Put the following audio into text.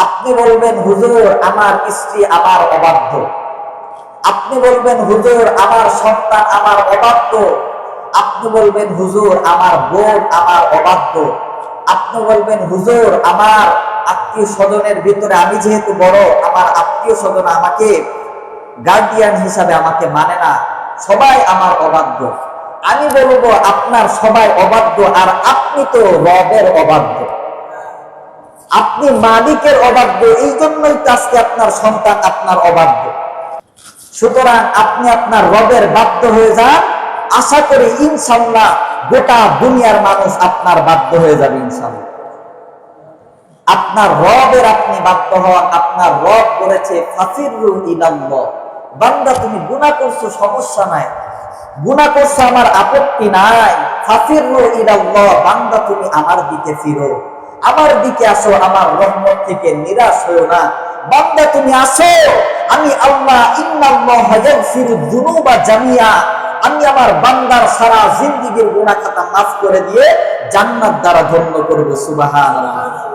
আপনি বলবেন হুজুর আমার স্ত্রী আমার অবাধ্য, আপনি বলবেন হুজুর আমার সন্তান আমার অবাধ্য, আপনি বলবেন হুজুর আমার বোন আমার অবাধ্য, আপনি বলবেন হুজুর আমার আত্মীয় স্বজনের ভিতরে আমি যেহেতু বড়, আমার আত্মীয় স্বজন আমাকে গার্ডিয়ান হিসাবে আমাকে মানে না, সবাই আমার অবাধ্য। আমি বলবো আপনার সবাই অবাধ্য, আর আপনি তো রবের অবাধ্য, আপনি মালিকের অবাধ্য। এই জন্যই তো আজকে আপনার সন্তান আপনার অবাধ্য। সুতরাং আপনি আপনার রবের বাধ্য হয়ে যান, আশা করি ইনশাআল্লাহ গোটা দুনিয়ার মানুষ আপনার বাধ্য হয়ে যাবে ইনশাআল্লাহ। আপনার রবের আপনি বাধ্য হন। আপনার রব বলেছে ফাফিরু ইলাল্লাহ, বান্দা তুমি গুনাহ করছো সমস্যা নাই, গুনাহ করছো আমার আপত্তি নাই, ফাফিরু ইলাল্লাহ, বান্দা তুমি আমার দিকে ফিরো, আমার দিকে আসো, আমার রহমত থেকে নিরাশ হয়ো না। বান্দা তুমি আসো, আমি আল্লাহ ইন্নাল্লাহা ইয়াগফিরুয যুনুবা জামিয়া, আমি আমার বান্দার সারা জিন্দেগীর গুনাহ খাতা মাফ করে দিয়ে জান্নাত দ্বারা ধন্য করব। সুবহানাল্লাহ।